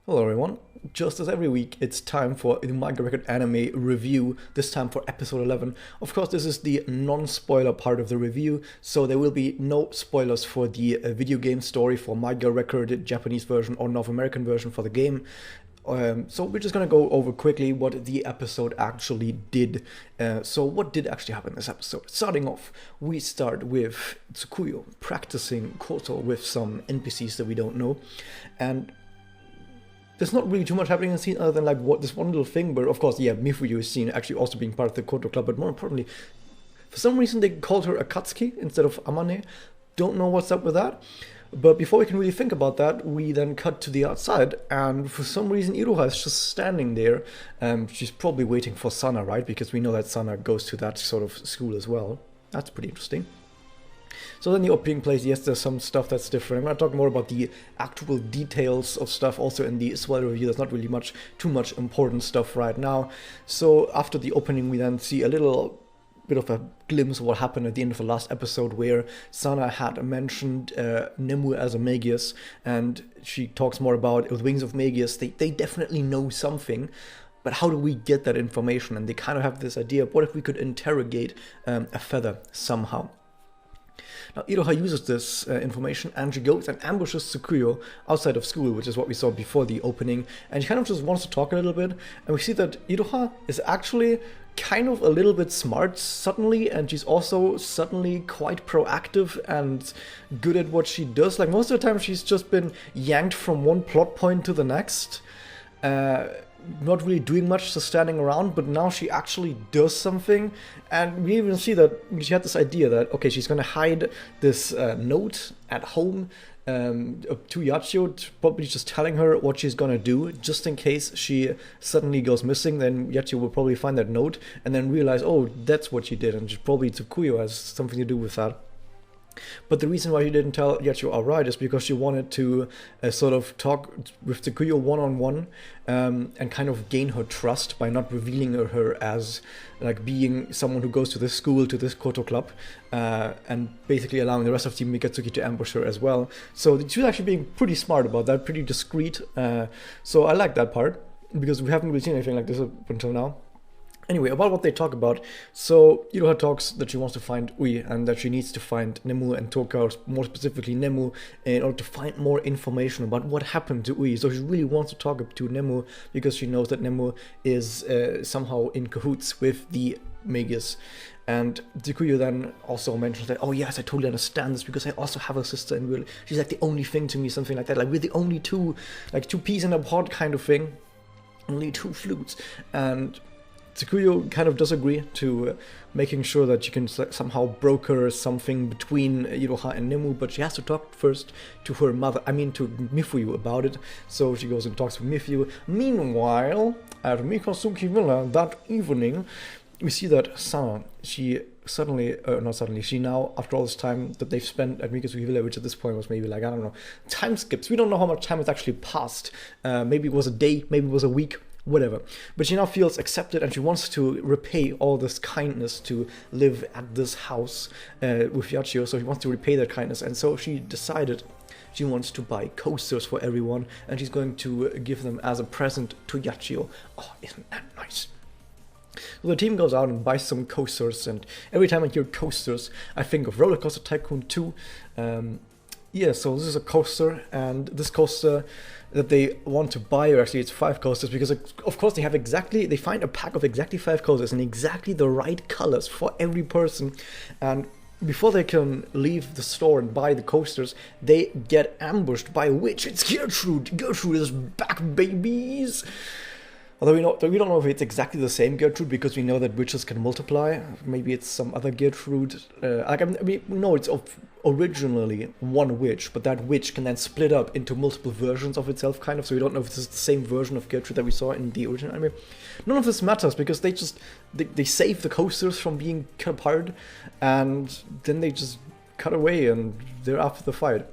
Hello everyone. Just as every week, it's time for the Magia Record anime review, this time for episode 11. Of course, this is the non-spoiler part of the review, so there will be no spoilers for the video game story for Magia Record, Japanese version or North American version for the game. So we're just gonna go over quickly what the episode actually did. So what did actually happen in this episode? Starting off, we start with Tsukuyo practicing Koto with some NPCs that we don't know, and there's not really too much happening in the scene other than like this one little thing, but of course, yeah, Mifuyu is seen actually also being part of the Koto Club, but more importantly, for some reason they called her Akatsuki instead of Amane. Don't know what's up with that. But before we can really think about that, we then cut to the outside, and for some reason Iroha is just standing there. She's probably waiting for Sana, right? Because we know that Sana goes to that sort of school as well. That's pretty interesting. So then the opening plays. Yes, there's some stuff that's different. I'm going to talk more about the actual details of stuff also in the spoiler review. There's not really too much important stuff right now. So after the opening, we then see a little bit of a glimpse of what happened at the end of the last episode, where Sana had mentioned Nemu as a Magius, and she talks more about with Wings of Magius. They definitely know something. But how do we get that information? And they kind of have this idea of what if we could interrogate a feather somehow. Now, Iroha uses this information, and she goes and ambushes Tsukuyo outside of school, which is what we saw before the opening, and she kind of just wants to talk a little bit, and we see that Iroha is actually kind of a little bit smart suddenly, and she's also suddenly quite proactive and good at what she does. Like, most of the time she's just been yanked from one plot point to the next, not really doing much, just standing around, but now she actually does something. And we even see that she had this idea that, okay, she's gonna hide this note at home to Yachio, probably just telling her what she's gonna do, just in case she suddenly goes missing. Then Yachio will probably find that note and then realize, oh, that's what she did, and probably Tsukuyo has something to do with that. But the reason why she didn't tell Yachio outright is because she wanted to sort of talk with Tsukuyo one-on-one and kind of gain her trust by not revealing her as like being someone who goes to this school, to this Koto Club, and basically allowing the rest of Team Mikatsuki to ambush her as well. So she was actually being pretty smart about that, pretty discreet. So I like that part, because we haven't really seen anything like this up until now. Anyway, about what they talk about. So Iroha talks that she wants to find Ui, and that she needs to find Nemu and Toka, or more specifically Nemu, in order to find more information about what happened to Ui. So she really wants to talk to Nemu because she knows that Nemu is somehow in cahoots with the Magius. And Tsukuyo then also mentions that, oh yes, I totally understand this because I also have a sister, and she's like the only thing to me, something like that. Like, we're the only two peas in a pod kind of thing. Only two flutes. And Tsukuyo kind of does agree to making sure that she can somehow broker something between Iroha and Nemu, but she has to talk first to her mother, to Mifuyu about it. So she goes and talks with Mifuyu. Meanwhile, at Mikatsuki Villa that evening, we see that Sana, she now, after all this time that they've spent at Mikatsuki Villa, which at this point was maybe like, I don't know, time skips. We don't know how much time has actually passed. Maybe it was a day, maybe it was a week, whatever. But she now feels accepted, and she wants to repay all this kindness to live at this house with Yachio. So she wants to repay that kindness, and so she decided she wants to buy coasters for everyone, and she's going to give them as a present to Yachio. Oh, isn't that nice? So the team goes out and buys some coasters, and every time I hear coasters, I think of Roller Coaster Tycoon 2. Yeah, so this is a coaster, and this coaster that they want to buy, or actually it's 5 coasters, because of course they find a pack of exactly 5 coasters in exactly the right colors for every person, and before they can leave the store and buy the coasters, they get ambushed by a witch. It's Gertrude! Gertrude is back, babies! Although we don't know if it's exactly the same Gertrude, because we know that witches can multiply. Maybe it's some other Gertrude. We know it's originally one witch, but that witch can then split up into multiple versions of itself, kind of. So we don't know if this is the same version of Gertrude that we saw in the original anime. None of this matters, because they save the coasters from being cut apart, and then they just cut away, and they're after the fight.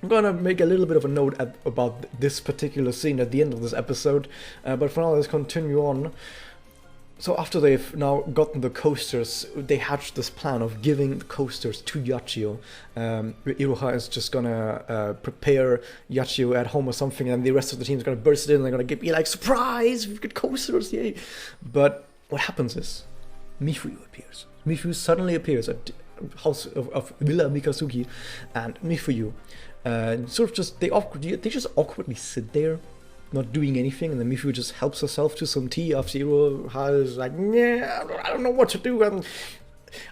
I'm gonna make a little bit of a note about this particular scene at the end of this episode, but for now let's continue on. So after they've now gotten the coasters, they hatched this plan of giving the coasters to Yachio. Iroha is just gonna prepare Yachio at home or something, and the rest of the team is gonna burst in and they're gonna be like, surprise, we've got coasters, yay! But what happens is, Mifuyu appears. Mifuyu suddenly appears at house of Villa Mikasugi, and Mifuyu sort of just, they just awkwardly sit there, not doing anything, and then Mifuyu just helps herself to some tea after Iroha is like, yeah, I don't know what to do, and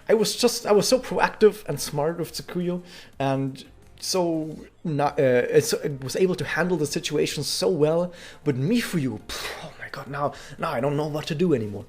I was so proactive and smart with Tsukuyo, and so it was able to handle the situation so well, but Mifuyu, oh my god, now I don't know what to do anymore.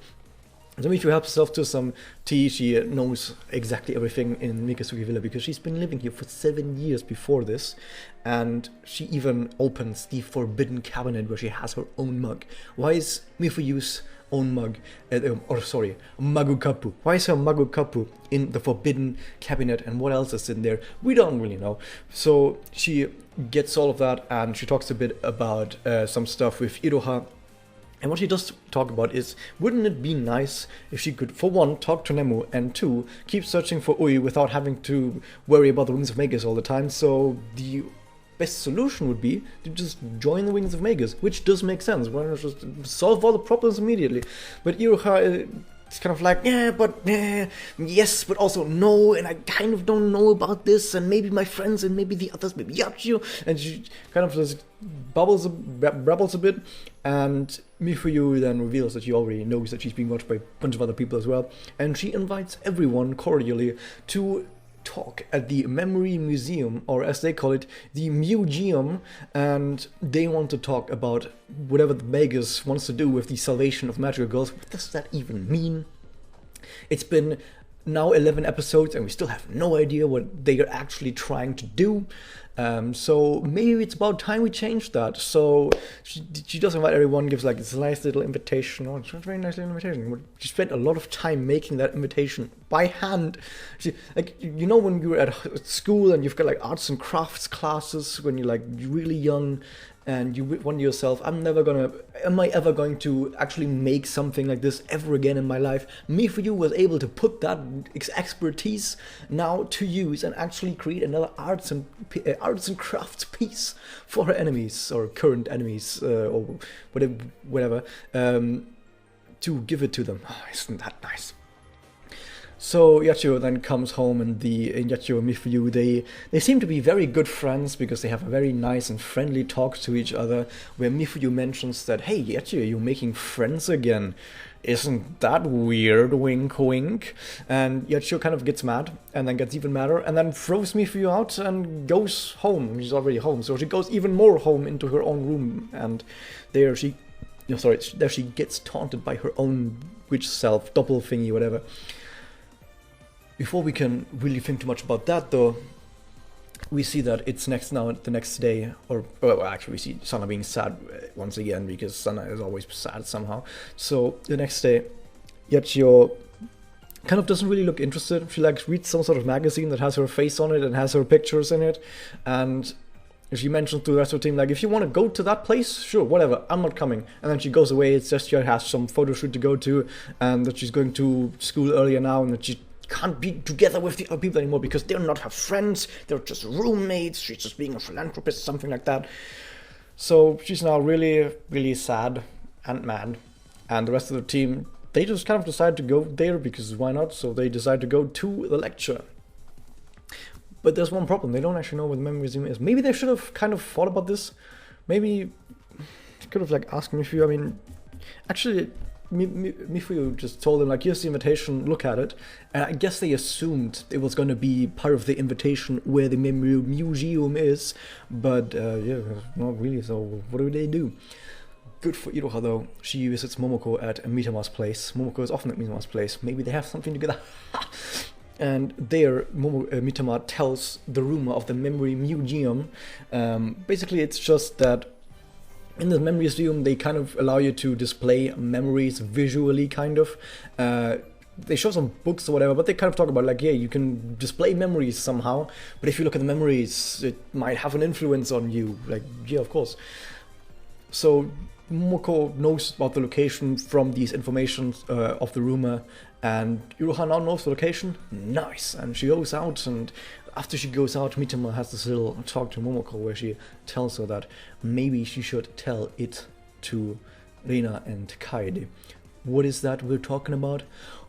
So Mifuyu helps herself to some tea. She knows exactly everything in Mikasugi Villa because she's been living here for 7 years before this, and she even opens the forbidden cabinet where she has her own mug. Why is Mifuyu's own mug, Magukapu? Why is her Magukapu in the forbidden cabinet, and what else is in there? We don't really know. So she gets all of that, and she talks a bit about some stuff with Iroha. And what she does talk about is, wouldn't it be nice if she could, for one, talk to Nemu, and two, keep searching for Ui without having to worry about the Wings of Magus all the time? So the best solution would be to just join the Wings of Magus, which does make sense. Why not just solve all the problems immediately? But Iroha is kind of like, yes, but also no, and I kind of don't know about this, and maybe my friends, and maybe the others, maybe Yachio, and she kind of just babbles a bit, and Mifuyu then reveals that she already knows that she's being watched by a bunch of other people as well, and she invites everyone cordially to talk at the Memory Museum, or as they call it, the Museum, and they want to talk about whatever the Magus wants to do with the salvation of magical girls. What does that even mean? It's been now 11 episodes and we still have no idea what they are actually trying to do. So maybe it's about time we change that. So she does invite everyone, gives like this nice little invitation. Oh, it's a very nice little invitation. She spent a lot of time making that invitation by hand. She, like, you know, when you're at school and you've got like arts and crafts classes when you're like really young, and you wonder yourself, am I ever going to actually make something like this ever again in my life? Mifuyu was able to put that expertise now to use and actually create another arts and crafts piece for her enemies, or current enemies, or whatever, to give it to them. Oh, isn't that nice? So Yachio then comes home, and Yachio and Mifuyu, they seem to be very good friends because they have a very nice and friendly talk to each other, where Mifuyu mentions that, hey Yachio, you're making friends again. Isn't that weird? Wink wink. And Yachio kind of gets mad, and then gets even madder, and then throws Mifuyu out and goes home. She's already home, so she goes even more home into her own room, and there she gets taunted by her own witch self, doppel thingy, whatever. Before we can really think too much about that, though, we see that it's the next day, or well, actually we see Sana being sad once again, because Sana is always sad somehow. So the next day, Yachio kind of doesn't really look interested. She like reads some sort of magazine that has her face on it and has her pictures in it, and she mentions to the rest of the team, like, if you want to go to that place, sure, whatever, I'm not coming. And then she goes away. It's just she has some photo shoot to go to, and that she's going to school earlier now, and that she can't be together with the other people anymore because they're not her friends, they're just roommates, she's just being a philanthropist, something like that. So she's now really, really sad and mad, and the rest of the team, they just kind of decide to go there because why not? So they decide to go to the lecture. But there's one problem, they don't actually know where the Memory Museum is. Maybe they should have kind of thought about this. Maybe could have like asked Mifuyu. I mean, actually Mifuyu just told them, like, here's the invitation, look at it. And I guess they assumed it was going to be part of the invitation where the Memory Museum is, but yeah, not really, so what do they do? Good for Iroha though, she visits Momoko at Mitama's place. Momoko is often at Mitama's place, maybe they have something together. And there, Mitama tells the rumor of the Memory Museum. Basically it's just that in the Memory Museum, they kind of allow you to display memories visually, kind of. They show some books or whatever, but they kind of talk about, like, yeah, you can display memories somehow, but if you look at the memories, it might have an influence on you. Like, yeah, of course. So Momoko knows about the location from these informations of the rumor, and Iroha now knows the location. Nice! And she goes out, and after she goes out, Mitama has this little talk to Momoko where she tells her that maybe she should tell it to Reina and Kaede. What is that we're talking about?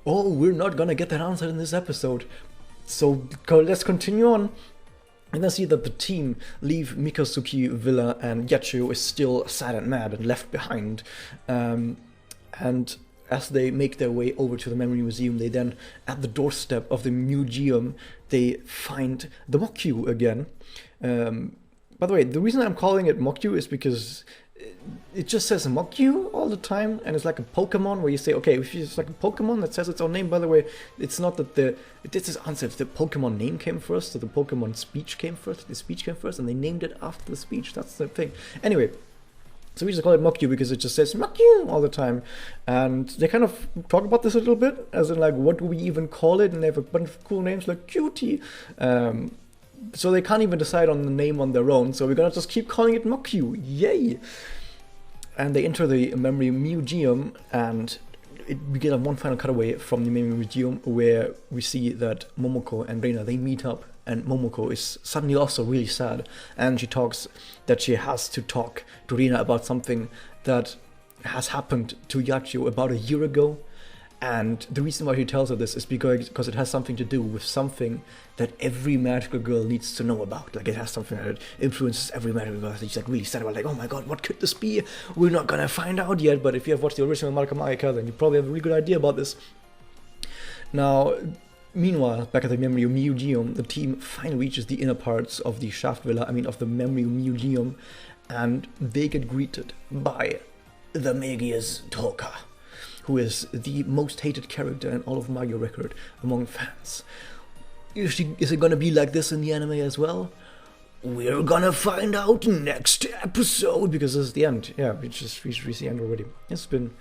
Oh, we're not gonna get that answer in this episode. So let's continue on. And then see that the team leave Mikazuki Villa, and Yachio is still sad and mad and left behind. And as they make their way over to the Memory Museum, they then, at the doorstep of the museum, they find the Mokyu again. By the way, the reason I'm calling it Mokyu is because it just says Mokyu all the time, and it's like a Pokemon where you say, okay, if it's like a Pokemon that says its own name. By the way, it's not that this is answer if the Pokemon name came first, or the Pokemon speech came first. The speech came first, and they named it after the speech. That's the thing. Anyway, so we just call it Mokyu because it just says Mokyu all the time, and they kind of talk about this a little bit, as in like, what do we even call it? And they have a bunch of cool names like Cutie. So they can't even decide on the name on their own, so we're gonna just keep calling it Mokyu. Yay! And they enter the Memory Museum, and we get one final cutaway from the Memory Museum where we see that Momoko and Reina, they meet up, and Momoko is suddenly also really sad, and she talks that she has to talk to Reina about something that has happened to Yachio about a year ago. And the reason why he tells her this is because it has something to do with something that every magical girl needs to know about. Like, it has something that influences every magical girl. She's like really sad about, like, oh my god, what could this be? We're not gonna find out yet, but if you have watched the original Magica, then you probably have a really good idea about this. Now, meanwhile, back at the Memory Museum, the team finally reaches the inner parts of the Shaft Villa, of the Memory Museum, and they get greeted by the Magia's Toka, who is the most hated character in all of Magia Record among fans. Is it gonna be like this in the anime as well? We're gonna find out next episode, because this is the end. Yeah, we just reached the end already. It's been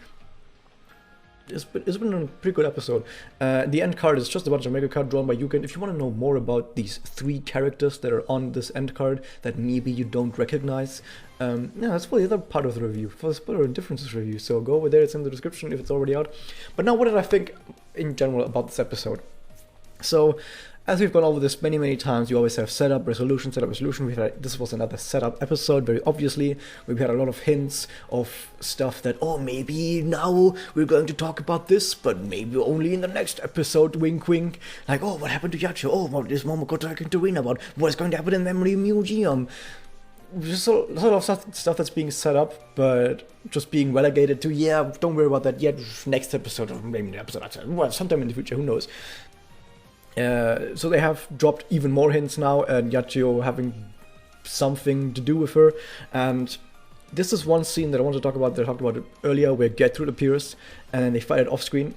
a pretty good episode. The end card is just a bunch of mega card drawn by Yugen. If you want to know more about these 3 characters that are on this end card that maybe you don't recognize, that's for the other part of the review, for the Spoiler and Differences review. So go over there, it's in the description if it's already out. But now, what did I think in general about this episode? So, as we've gone over this many times, you always have setup, resolution, setup, resolution. This was another setup episode, very obviously. We've had a lot of hints of stuff that, oh, maybe now we're going to talk about this, but maybe only in the next episode, wink wink. Like, oh, what happened to Yachio? Oh, what is Momoko talking to Reina about? What's going to happen in the Memory Museum? Just a lot of stuff that's being set up, but just being relegated to, yeah, don't worry about that yet, next episode, or maybe the episode after, well, sometime in the future, who knows. So they have dropped even more hints now, and Yachio having something to do with her. And this is one scene that I want to talk about, that I talked about it earlier, where Gertrude appears, and then they fight it off screen.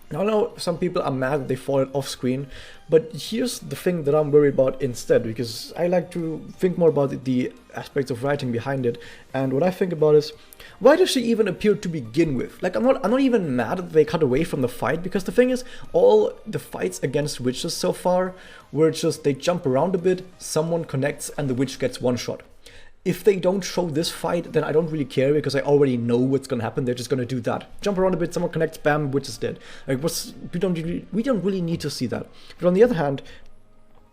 Now, I know some people are mad that they fought it off screen, but here's the thing that I'm worried about instead, because I like to think more about the aspects of writing behind it. And what I think about is, why does she even appear to begin with? Like, I'm not even mad that they cut away from the fight, because the thing is, all the fights against witches so far were just, they jump around a bit, someone connects, and the witch gets one shot. If they don't show this fight, then I don't really care, because I already know what's gonna happen. They're just gonna do that. Jump around a bit, someone connects, bam, witch is dead. Like, we don't really need to see that. But on the other hand,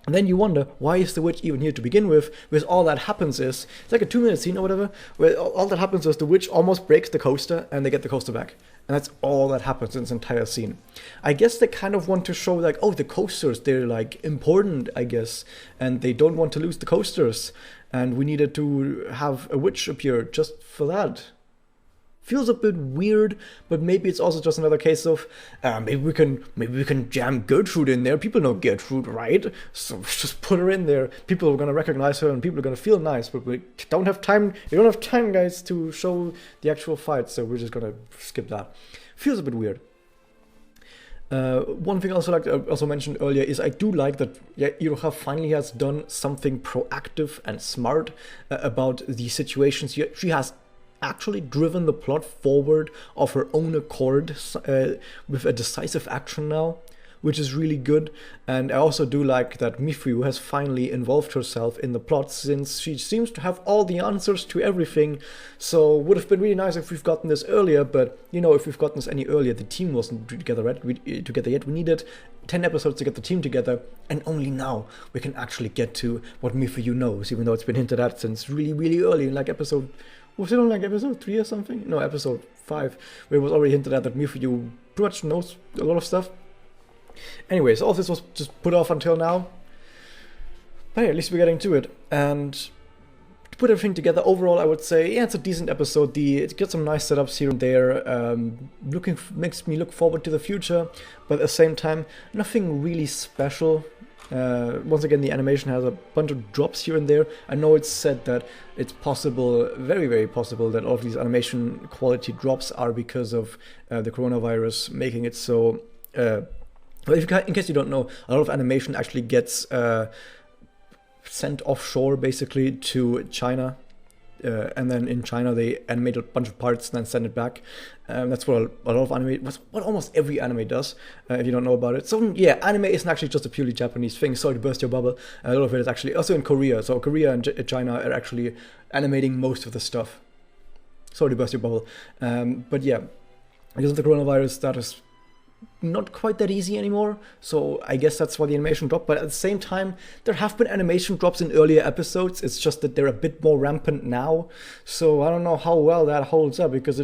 and then you wonder, why is the witch even here to begin with? Because all that happens is, it's like a 2-minute scene or whatever, where all that happens is the witch almost breaks the coaster, and they get the coaster back. And that's all that happens in this entire scene. I guess they kind of want to show, like, oh, the coasters, they're, like, important, I guess, and they don't want to lose the coasters. And we needed to have a witch appear just for that. Feels a bit weird, but maybe it's also just another case of maybe we can jam Gertrude in there. People know Gertrude, right? So just put her in there. People are gonna recognize her, and people are gonna feel nice. But we don't have time. We don't have time, guys, to show the actual fight. So we're just gonna skip that. Feels a bit weird. One thing I also mentioned earlier is I do like that Iroha finally has done something proactive and smart about the situations. She has actually driven the plot forward of her own accord with a decisive action now, which is really good. And I also do like that Mifuyu has finally involved herself in the plot, since she seems to have all the answers to everything. So would have been really nice if we've gotten this earlier, but you know, if we've gotten this any earlier, the team wasn't together yet. We needed 10 episodes to get the team together, and only now we can actually get to what Mifuyu knows, even though it's been hinted at since really early, in like episode, was it on like episode 3 or something? No, episode 5, where it was already hinted at that Mifuyu pretty much knows a lot of stuff. Anyways, all this was just put off until now, but yeah, at least we're getting to it. And to put everything together, overall I would say, yeah, it's a decent episode. It got some nice setups here and there, makes me look forward to the future, but at the same time, nothing really special. Once again, the animation has a bunch of drops here and there. I know it's said that it's possible, very possible, that all of these animation quality drops are because of the coronavirus making it so. But in case you don't know, a lot of animation actually gets sent offshore, basically, to China. And then in China they animate a bunch of parts and then send it back. That's what a lot of anime, what almost every anime does, if you don't know about it. So yeah, anime isn't actually just a purely Japanese thing. Sorry to burst your bubble. A lot of it is actually also in Korea. So Korea and China are actually animating most of the stuff. Sorry to burst your bubble. But yeah, because of the coronavirus, that is not quite that easy anymore, so I guess that's why the animation dropped. But at the same time, there have been animation drops in earlier episodes. It's just that they're a bit more rampant now, so I don't know how well that holds up, because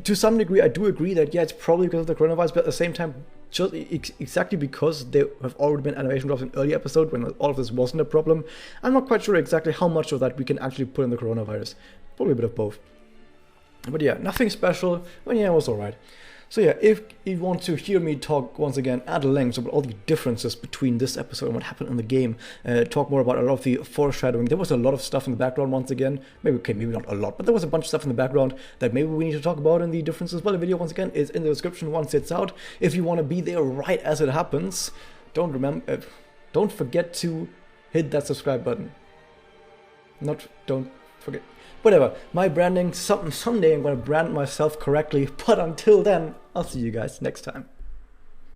to some degree I do agree that yeah, it's probably because of the coronavirus, but at the same time, just exactly because there have already been animation drops in early episode when all of this wasn't a problem, I'm not quite sure exactly how much of that we can actually put in the coronavirus. Probably a bit of both. But yeah, nothing special, but yeah, it was alright. So yeah, if you want to hear me talk once again at length about all the differences between this episode and what happened in the game, talk more about a lot of the foreshadowing. There was a lot of stuff in the background once again. Maybe not a lot, but there was a bunch of stuff in the background that maybe we need to talk about in the differences. Well, the video once again is in the description once it's out. If you want to be there right as it happens, don't forget to hit that subscribe button. Don't forget. Whatever, my branding, someday I'm going to brand myself correctly, but until then, I'll see you guys next time.